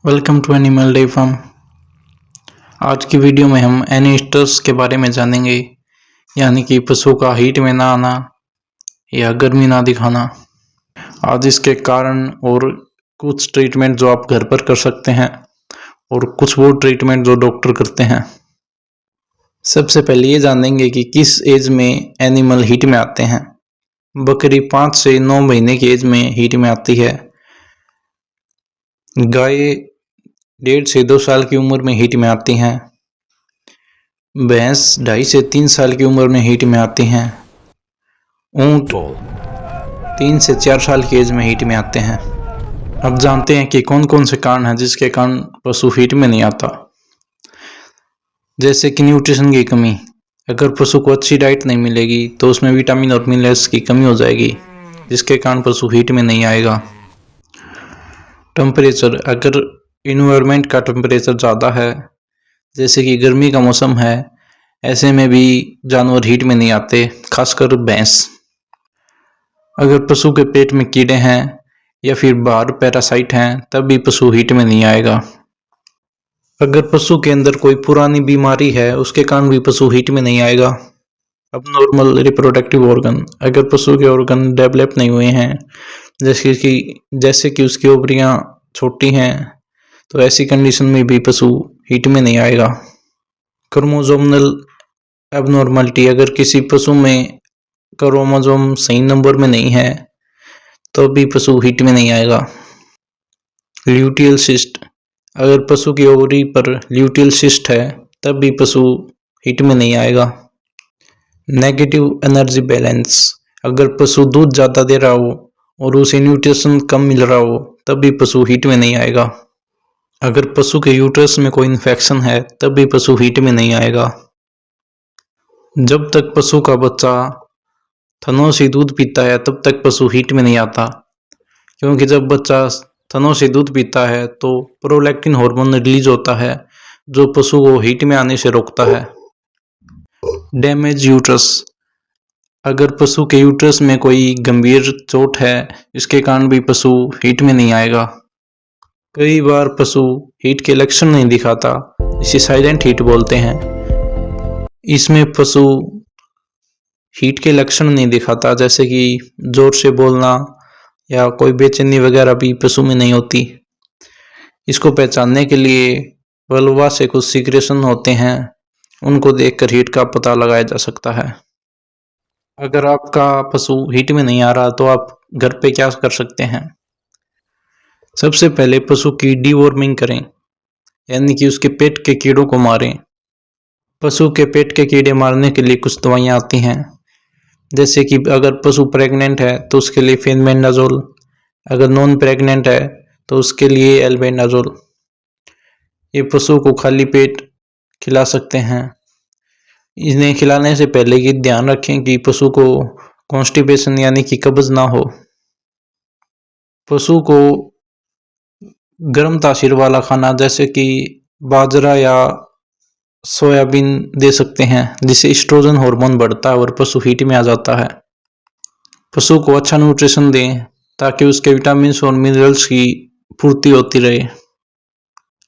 Welcome to animal day farm. आज की video में हम एनीस्टर्स के बारे में जानेंगे, यानी कि पशु का हीट में ना आना या गर्मी ना दिखाना। आज इसके कारण और कुछ ट्रीटमेंट जो आप घर पर कर सकते हैं और कुछ वो ट्रीटमेंट जो डॉक्टर करते हैं। सबसे पहले ये जानेंगे कि किस एज में एनिमल हीट में आते हैं। बकरी 5 से 9 महीने की एज में हीट में आती है। गाय 1.5 से 2 साल की उम्र में हीट में आती हैं। भैंस 2.5 से 3 साल की उम्र में हीट में आती हैं। ऊंट 3 से 4 साल की एज में हीट में आते हैं। अब जानते हैं कि कौन कौन से कारण हैं जिसके कारण पशु हीट में नहीं आता। जैसे कि न्यूट्रिशन की कमी। अगर पशु को अच्छी डाइट नहीं मिलेगी तो उसमें विटामिन और मिनरल्स की कमी हो जाएगी, जिसके कारण पशु हीट में नहीं आएगा। टेम्परेचर। अगर इन्वायरमेंट का टेम्परेचर ज़्यादा है, जैसे कि गर्मी का मौसम है, ऐसे में भी जानवर हीट में नहीं आते, खासकर भैंस। अगर पशु के पेट में कीड़े हैं या फिर बाहर पैरासाइट हैं, तब भी पशु हीट में नहीं आएगा। अगर पशु के अंदर कोई पुरानी बीमारी है, उसके कारण भी पशु हीट में नहीं आएगा। अब नॉर्मल रिप्रोडक्टिव ऑर्गन। अगर पशु के ऑर्गन डेवलप नहीं हुए हैं, जैसे कि उसकी ओवरियां छोटी हैं, तो ऐसी कंडीशन में भी पशु हीट में नहीं आएगा। Chromosomal abnormality. अगर किसी पशु में क्रोमोसोम सही नंबर में नहीं है, तो भी पशु हीट में नहीं आएगा। Luteal cyst. अगर पशु की ओवरी पर ल्यूटियल सिस्ट है, तब भी पशु हीट में नहीं आएगा। Negative energy balance. अगर पशु दूध ज़्यादा दे रहा हो और उसे न्यूट्रिशन कम मिल रहा हो, तब भी पशु हीट में नहीं आएगा। अगर पशु के यूट्रस में कोई इन्फेक्शन है, तब भी पशु हीट में नहीं आएगा। जब तक पशु का बच्चा थनों से दूध पीता है, तब तक पशु हीट में नहीं आता, क्योंकि जब बच्चा थनों से दूध पीता है तो प्रोलैक्टिन हार्मोन रिलीज होता है, जो पशु को हीट में आने से रोकता है। Damage uterus. अगर पशु के यूट्रस में कोई गंभीर चोट है, इसके कारण भी पशु हीट में नहीं आएगा। कई बार पशु हीट के लक्षण नहीं दिखाता, इसे साइलेंट हीट बोलते हैं। इसमें पशु हीट के लक्षण नहीं दिखाता, जैसे कि जोर से बोलना या कोई बेचैनी वगैरह भी पशु में नहीं होती। इसको पहचानने के लिए वल्वा से कुछ सीक्रेशन होते हैं, उनको देखकर हीट का पता लगाया जा सकता है। अगर आपका पशु हीट में नहीं आ रहा, तो आप घर पे क्या कर सकते हैं। सबसे पहले पशु की डीवॉर्मिंग करें, यानी कि उसके पेट के कीड़ों को मारें। पशु के पेट के कीड़े मारने के लिए कुछ दवाइयाँ आती हैं, जैसे कि अगर पशु प्रेग्नेंट है तो उसके लिए फेनबेंडाजोल, अगर नॉन प्रेग्नेंट है तो उसके लिए एल्बेंडाजोल। ये पशु को खाली पेट खिला सकते हैं। इन्हें खिलाने से पहले ये ध्यान रखें कि पशु को कॉन्स्टिपेशन यानी कि कब्ज ना हो। पशु को गर्म तासीर वाला खाना, जैसे कि बाजरा या सोयाबीन दे सकते हैं, जिससे एस्ट्रोजन हार्मोन बढ़ता है और पशु हीट में आ जाता है। पशु को अच्छा न्यूट्रिशन दें, ताकि उसके विटामिन और मिनरल्स की पूर्ति होती रहे।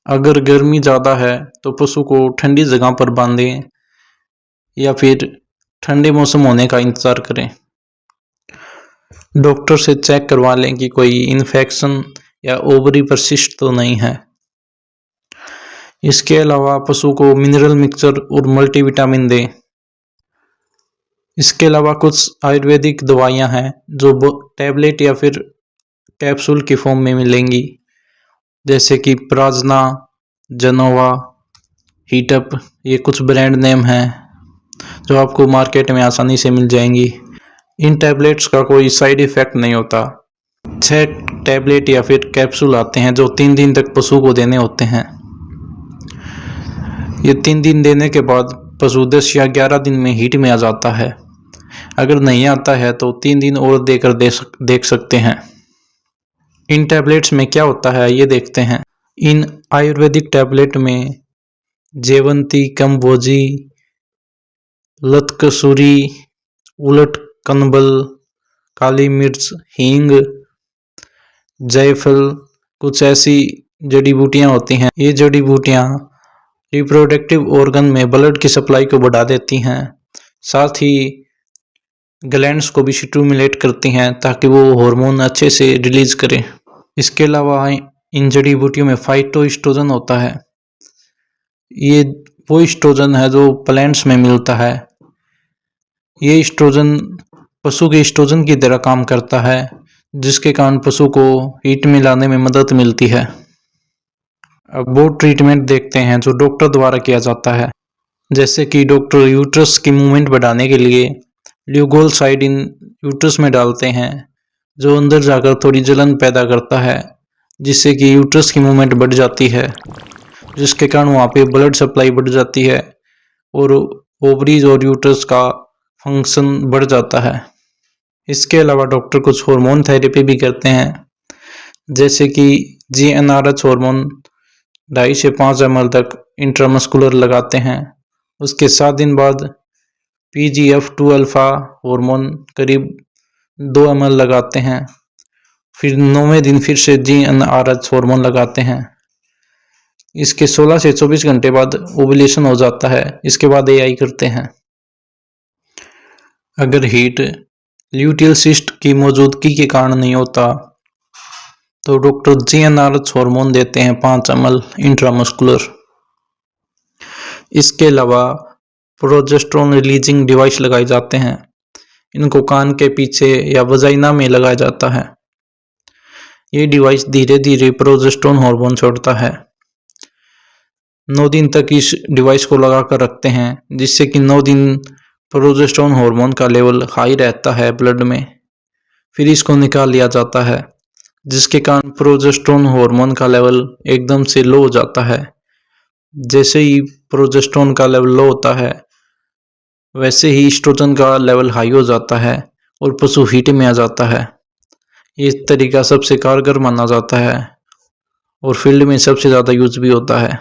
अगर गर्मी ज़्यादा है तो पशु को ठंडी जगह पर बांधें या फिर ठंडे मौसम होने का इंतज़ार करें। डॉक्टर से चेक करवा लें कि कोई इन्फेक्शन या ओवरी पर सिस्ट तो नहीं है। इसके अलावा पशु को मिनरल मिक्सचर और मल्टीविटामिन दें। इसके अलावा कुछ आयुर्वेदिक दवाइयाँ हैं जो टैबलेट या फिर कैप्सूल की फॉर्म में मिलेंगी, जैसे कि प्राजना, जनोवा, हीटअप। ये कुछ ब्रांड नेम हैं जो आपको मार्केट में आसानी से मिल जाएंगी। इन टैबलेट्स का कोई साइड इफ़ेक्ट नहीं होता। 6 टैबलेट या फिर कैप्सूल आते हैं जो 3 दिन तक पशु को देने होते हैं। ये 3 दिन देने के बाद पशु 10 या 11 दिन में हीट में आ जाता है। अगर नहीं आता है तो 3 दिन और देकर देख सकते हैं। इन टैबलेट्स में क्या होता है ये देखते हैं। इन आयुर्वेदिक टैबलेट में जेवंती, कंबोजी, लतकसूरी, उलट कनबल, काली मिर्च, हींग, जायफल, कुछ ऐसी जड़ी बूटियां होती हैं। ये जड़ी बूटियां रिप्रोडक्टिव ऑर्गन में ब्लड की सप्लाई को बढ़ा देती हैं, साथ ही ग्लैंड्स को भी स्टिमुलेट करती हैं ताकि वो हार्मोन अच्छे से रिलीज करें। इसके अलावा इन जड़ी बूटियों में फाइटोएस्ट्रोजन होता है। ये वो एस्ट्रोजन है जो प्लांट्स में मिलता है। ये एस्ट्रोजन पशु के एस्ट्रोजन की तरह काम करता है, जिसके कारण पशु को हीट में लाने में मदद मिलती है। अब वो ट्रीटमेंट देखते हैं जो डॉक्टर द्वारा किया जाता है, जैसे कि डॉक्टर यूट्रस की मूवमेंट बढ़ाने के लिए ल्यूगोल इन यूट्रस में डालते हैं, जो अंदर जाकर थोड़ी जलन पैदा करता है, जिससे कि यूट्रस की मूवमेंट बढ़ जाती है, जिसके कारण वहाँ पे ब्लड सप्लाई बढ़ जाती है और ओवरीज और यूट्रस का फंक्शन बढ़ जाता है। इसके अलावा डॉक्टर कुछ हार्मोन थेरेपी भी करते हैं, जैसे कि GnRH हार्मोन 2.5 से 5 ml तक इंट्रामस्कुलर लगाते हैं। उसके 7 दिन बाद PGF2 अल्फा हार्मोन करीब 2 ml लगाते हैं। फिर 9वें दिन फिर से GnRH हार्मोन लगाते हैं। इसके 16 से 24 घंटे बाद ओवुलेशन हो जाता है। इसके बाद AI करते हैं। अगर हीट ल्यूटियल सिस्ट की मौजूदगी के कारण नहीं होता तो डॉक्टर GnRH हार्मोन देते हैं 5 ml इंट्रामस्कुलर। इसके अलावा प्रोजेस्टेरोन रिलीजिंग डिवाइस लगाए जाते हैं। इनको कान के पीछे या वजाइना में लगाया जाता है। ये डिवाइस धीरे धीरे प्रोजेस्टेरोन हार्मोन छोड़ता है। 9 दिन तक इस डिवाइस को लगाकर रखते हैं, जिससे कि 9 दिन प्रोजेस्टेरोन हार्मोन का लेवल हाई रहता है ब्लड में। फिर इसको निकाल लिया जाता है, जिसके कारण प्रोजेस्टेरोन हार्मोन का लेवल एकदम से लो हो जाता है। जैसे ही प्रोजेस्टेरोन का लेवल लो होता है, वैसे ही एस्ट्रोजन का लेवल हाई हो जाता है और पशु हीट में आ जाता है। ये तरीका सबसे कारगर माना जाता है और फील्ड में सबसे ज़्यादा यूज भी होता है।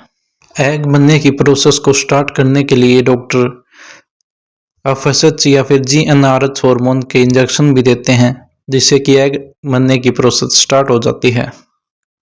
एग बनने की प्रोसेस को स्टार्ट करने के लिए डॉक्टर FSH या फिर GnRH हार्मोन के इंजेक्शन भी देते हैं, जिससे कि एग बनने की प्रोसेस स्टार्ट हो जाती है।